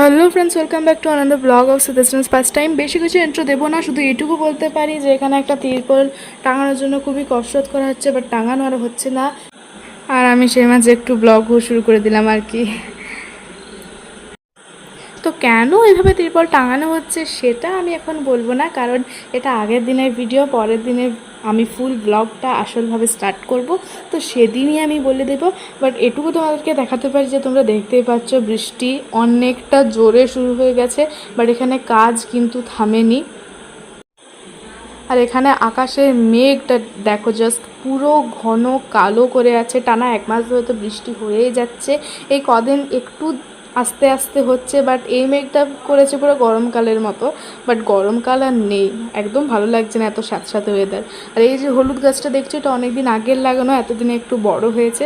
Hello friends, welcome back to another blog of Sudeshna's first time. বেশি কিছু intro দেবো না, শুধু এটুকু বলতে পারি যে এখানে একটা তিরপল টাঙানোর জন্য খুবই কসরত করা হচ্ছে, বাট টাঙানো আর হচ্ছে না। আর আমি সেই মাঝে একটু ব্লগ শুরু করে দিলাম আর কি। তো কেন এভাবে তিরপল টাঙানো হচ্ছে সেটা আমি এখন বলবো না, কারণ এটা আগের দিনের ভিডিও। পরের দিনের আমি ফুল ব্লগটা আসলভাবে স্টার্ট করব, তো সেদিনই আমি বলে দেবো। বাট এটুকু তোমাদেরকে দেখাতে পারি যে তোমরা দেখতেই পাচ্ছ বৃষ্টি অনেকটা জোরে শুরু হয়ে গেছে, বাট এখানে কাজ কিন্তু থামেনি। আর এখানে আকাশের মেঘটা দেখো, জাস্ট পুরো ঘন কালো করে আছে। টানা 1 মাস ধরে তো বৃষ্টি হয়েই যাচ্ছে, এই কদিন একটু আস্তে আস্তে হচ্ছে, বাট এই মেঘটা করেছে পুরো গরমকালের মতো। বাট গরমকাল আর নেই, একদম ভালো লাগছে না, এত স্যাঁতস্যাঁতে ওয়েদার। আর এই যে হলুদ গাছটা দেখছো, এটা অনেক দিন আগের লাগানো, এতদিনে একটু বড় হয়েছে।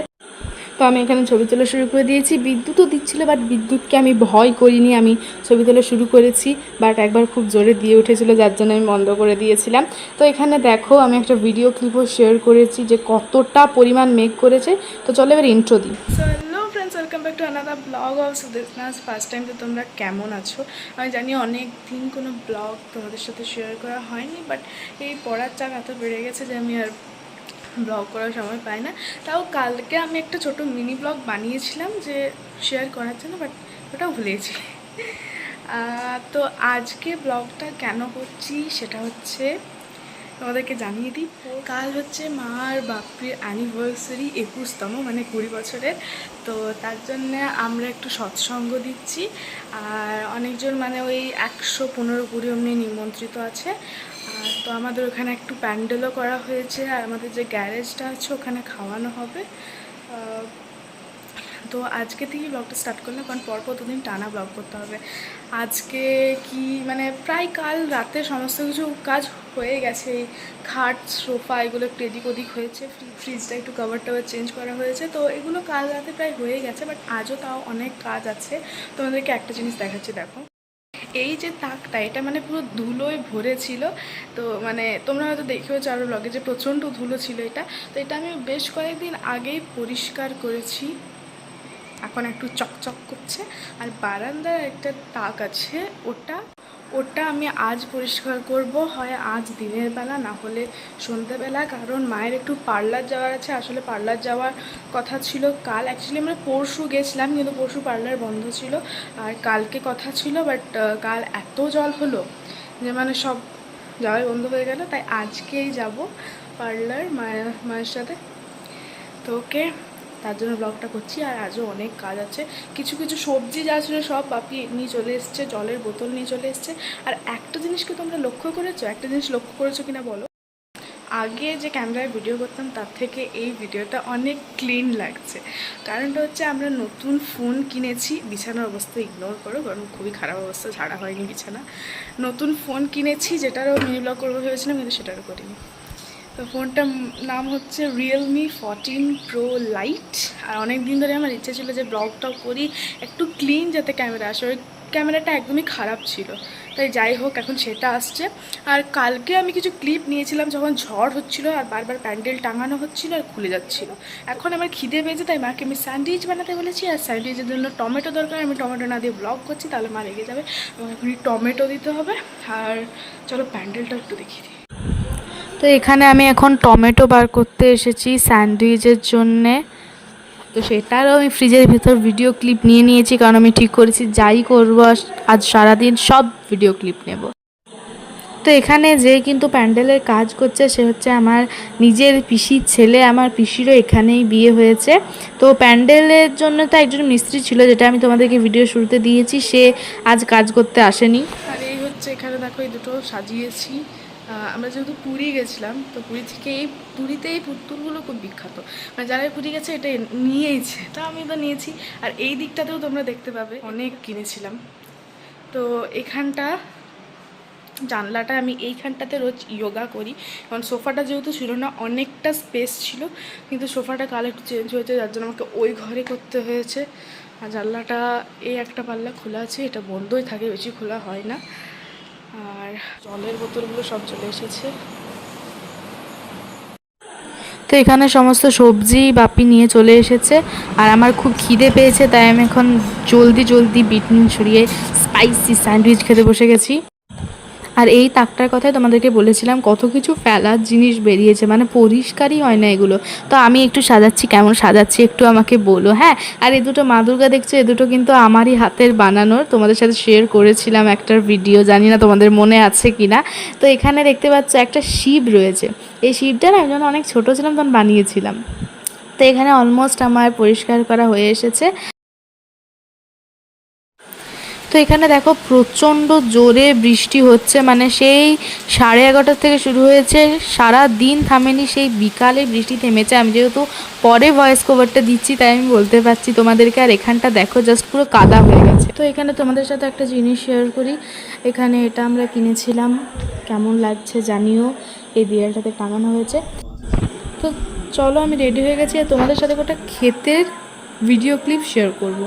তো আমি এখানে ছবি তোলা শুরু করে দিয়েছি। বিদ্যুৎও দিচ্ছিলো, বাট বিদ্যুৎকে আমি ভয় করিনি, আমি ছবি তোলা শুরু করেছি। বাট একবার খুব জোরে দিয়ে উঠেছিল, যার জন্য আমি বন্ধ করে দিয়েছিলাম। তো এখানে দেখো, আমি একটা ভিডিও ক্লিপও শেয়ার করেছি যে কতটা পরিমাণ মেঘ করেছে। তো চলো এবার ইন্ট্রো দিই। So hello friends, welcome back to another blog of Sudeshna's first time. তো তোমরা কেমন আছো? আমি জানি অনেক দিন কোনো ব্লগ তোমাদের সাথে শেয়ার করা হয়নি, বাট এই পড়ার চাপ এত বেড়ে গেছে যে আমি আর ব্লগ করার সময় পাই না। তাও কালকে আমি একটা ছোট মিনি ব্লগ বানিয়েছিলাম যে শেয়ার করার জন্য, বাট ওটাও ভুলেছি। তো আজকে ব্লগটা কেন করছি সেটা হচ্ছে তোমাদেরকে জানিয়ে দিই। কাল হচ্ছে মা আর বাপির অ্যানিভার্সারি, 21তম, মানে 20 বছরের। তো তার জন্যে আমরা একটু সৎসঙ্গ দিচ্ছি। আর অনেকজন, মানে ওই 115-20 অমনি নিমন্ত্রিত আছে। তো আমাদের ওখানে একটু প্যান্ডেলও করা হয়েছে, আর আমাদের যে গ্যারেজটা আছে ওখানে খাওয়ানো হবে। তো আজকে থেকেই ব্লগটা স্টার্ট করলাম, কারণ পরপর দুদিন টানা ব্লগ করতে হবে। আজকে কি মানে প্রায় কাল রাতে সমস্ত কিছু কাজ হয়ে গেছে। এই খাট, সোফা এগুলো একটু এদিক ওদিক হয়েছে, ফ্রিজটা একটু কভার টাভার চেঞ্জ করা হয়েছে। তো এগুলো কাল রাতে প্রায় হয়ে গেছে, বাট আজও তাও অনেক কাজ আছে। তোমাদেরকে একটা জিনিস দেখাচ্ছি, দেখো। এই যে তাকটা, এটা মানে পুরো ধুলোয় ভরে ছিল। তো মানে তোমরা হয়তো দেখেওছো আরও ব্লগে যে প্রচণ্ড ধুলো ছিল এটা। তো এটা আমি বেশ কয়েকদিন আগেই পরিষ্কার করেছি, এখন একটু চকচক করছে। আর বারান্দার একটা তাক আছে, ওটা আমি আজ পরিষ্কার করব, হয় আজ দিনের বেলা, না হলে সন্ধ্যেবেলা। কারণ মায়ের একটু পার্লার যাওয়ার আছে। আসলে পার্লার যাওয়ার কথা ছিল কাল, অ্যাকচুয়ালি আমরা পরশু গেছিলাম, কিন্তু পরশু পার্লার বন্ধ ছিল। আর কালকে কথা ছিল, বাট কাল এত জল হলো যে মানে সব যাওয়াই বন্ধ হয়ে গেল। তাই আজকেই যাব পার্লার মায়ের সাথে। তো ওকে, তার জন্য ব্লগটা করছি। আর আজও অনেক কাজ আছে। কিছু কিছু সবজি যা ছিল সব বাপি নিয়ে চলে এসছে, জলের বোতল নিয়ে চলে এসছে। আর একটা জিনিসকে তোমরা লক্ষ্য করেছো, একটা জিনিস লক্ষ্য করেছো কিনা বলো? আগে যে ক্যামেরায় ভিডিও করতাম তার থেকে এই ভিডিওটা অনেক ক্লিন লাগছে। কারণটা হচ্ছে আমরা নতুন ফোন কিনেছি। বিছানার অবস্থা ইগনোর করো, কারণ খুবই খারাপ অবস্থা, ছাড়া হয়নি বিছানা। নতুন ফোন কিনেছি, যেটারও মিনি ব্লগ করবো ভেবেছিলাম, কিন্তু সেটারও করিনি। তো ফোনটার নাম হচ্ছে রিয়েলমি 14 প্রো লাইট। আর অনেক দিন ধরে আমার ইচ্ছে ছিল যে ব্লগটাও করি, একটু ক্লিন যাতে ক্যামেরা আসে। ওই ক্যামেরাটা একদমই খারাপ ছিল, তাই যাই হোক এখন সেটা আসছে। আর কালকে আমি কিছু ক্লিপ নিয়েছিলাম যখন ঝড় হচ্ছিলো আর বারবার প্যান্ডেল টাঙানো হচ্ছিলো আর খুলে যাচ্ছিলো। এখন আমার খিদে পেয়েছে, তাই মাকে আমি স্যান্ডউইচ বানাতে বলেছি। আর স্যান্ডউইচের জন্য টমেটো দরকার, আমি টমেটো না দিয়ে ব্লগ করছি তাহলে মা রেগে যাবে, এবং এখন টমেটো দিতে হবে। আর চলো প্যান্ডেলটা একটু দেখিয়ে দিই। তো এখানে আমি এখন টমেটো বার করতে এসেছি স্যান্ডউইচের জন্যে। তো সেটারও আমি ফ্রিজের ভেতর ভিডিও ক্লিপ নিয়ে নিয়েছি, কারণ আমি ঠিক করেছি যাই করবো আজ সারাদিন সব ভিডিও ক্লিপ নেব। তো এখানে যে কিন্তু প্যান্ডেলের কাজ করছে সে হচ্ছে আমার নিজের পিসির ছেলে। আমার পিসিরও এখানেই বিয়ে হয়েছে। তো প্যান্ডেলের জন্য তো একজন মিস্ত্রি ছিল, যেটা আমি তোমাদেরকে ভিডিও শুরুতে দিয়েছি, সে আজ কাজ করতে আসেনি। আর এই হচ্ছে, এখানে দেখো এই দুটো সাজিয়েছি। আমরা যেহেতু পুরী গেছিলাম, তো পুরী থেকে পুরীতে এই পুতুলগুলো খুব বিখ্যাত, মানে যারা পুরী গেছে এটা নিয়েইছে, তো আমি তো নিয়েছি। আর এই দিকটাতেও তোমরা দেখতে পাবে অনেক কিনেছিলাম। তো এখানটা জানলাটা, আমি এইখানটাতে রোজ যোগা করি, কারণ সোফাটা যেহেতু ছিল না, অনেকটা স্পেস ছিল, কিন্তু সোফাটা কাল একটু চেঞ্জ হয়েছে, যার জন্য আমাকে ওই ঘরে করতে হয়েছে। আর জানলাটা এই একটা পাল্লা খোলা আছে, এটা বন্ধই থাকে, বেশি খোলা হয় না। আর জলের বোতলগুলো সব চলে এসেছে। তো এখানে সমস্ত সবজি বাপি নিয়ে চলে এসেছে, আর আমার খুব খিদে পেয়েছে, তাই আমি এখন জলদি জলদি বিট নুন ছড়িয়ে স্পাইসি স্যান্ডউইচ খেতে বসে গেছি। আর এই তাকটার কথাই তোমাদেরকে বলেছিলাম, কত কিছু ফেলার জিনিস বেরিয়েছে, মানে পরিষ্কারই হয় না এগুলো। তো আমি একটু সাজাচ্ছি, কেমন সাজাচ্ছি একটু আমাকে বলো, হ্যাঁ। আর এই দুটো মা দুর্গা দেখছো, এ দুটো কিন্তু আমারই হাতের বানানোর, তোমাদের সাথে শেয়ার করেছিলাম একটা ভিডিও, জানি না তোমাদের মনে আছে কি না। তো এখানে দেখতে পাচ্ছ একটা শিব রয়েছে, এই শিবটা না আমি যখন অনেক ছোটো ছিলাম তখন বানিয়েছিলাম। তো এখানে অলমোস্ট আমার পরিষ্কার করা হয়ে এসেছে। তো এখানে দেখো প্রচণ্ড জোরে বৃষ্টি হচ্ছে, মানে সেই 11:30 থেকে শুরু হয়েছে, সারা দিন থামেনি, সেই বিকালে বৃষ্টি থেমেছে। আমি যেহেতু পরে ভয়েস কভারটা দিচ্ছি তাই আমি বলতে পারছি তোমাদেরকে। আর এখানটা দেখো জাস্ট পুরো কাদা হয়ে গেছে। তো এখানে তোমাদের সাথে একটা জিনিস শেয়ার করি, এখানে এটা আমরা কিনেছিলাম, কেমন লাগছে জানিও, এই দেয়ালটাতে টাঙানো হয়েছে। তো চলো আমি রেডি হয়ে গেছি, আর তোমাদের সাথে একটা ক্ষেতের ভিডিও ক্লিপ শেয়ার করব।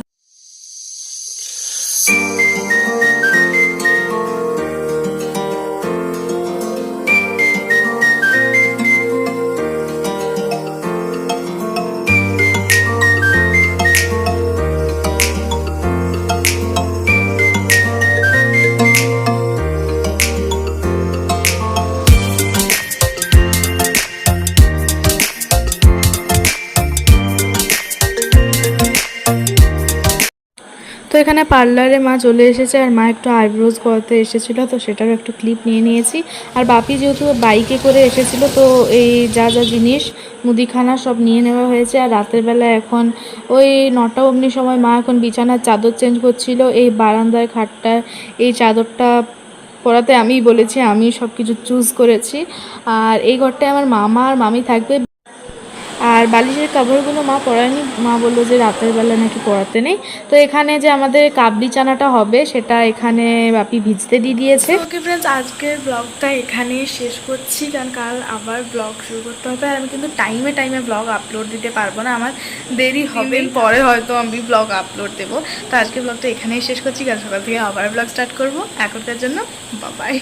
তো এখানে পার্লারে মা চলে এসেছে, আর মা একটু আইব্রোজ করতে এসেছিলো, তো সেটারও একটু ক্লিপ নিয়ে নিয়েছি। আর বাপি যেহেতু বাইকে করে এসেছিলো, তো এই যা যা জিনিস মুদিখানা সব নিয়ে নেওয়া হয়েছে। আর রাতের বেলা এখন ওই 9টা অমনি সময় মা এখন বিছানার চাদর চেঞ্জ করছিল, এই বারান্দার খাটটা এই চাদরটা পরাতে আমিই বলেছি, আমি সব কিছু চুজ করেছি। আর এই ঘরটায় আমার মামা আর মামি থাকবে। আর বালিশের কভারগুলো মা পরায়নি, মা বললো যে রাতের বেলা নাকি পরাতে নেই। তো এখানে যে আমাদের কাবলি চানাটা হবে সেটা এখানে বাপি ভিজতে দিয়ে দিয়েছে। ওকে ফ্রেন্ডস, আজকের ব্লগটা এখানেই শেষ করছি, কারণ কাল আবার ব্লগ শুরু করতে হবে। আর আমি কিন্তু টাইমে টাইমে ব্লগ আপলোড দিতে পারবো না, আমার দেরি হবে, পরে হয়তো আমি ব্লগ আপলোড দেবো। তো আজকের ব্লগটা এখানেই শেষ করছি, কাল সকাল থেকে আবার ব্লগ স্টার্ট করবো। এখনকার জন্য বাই বাই।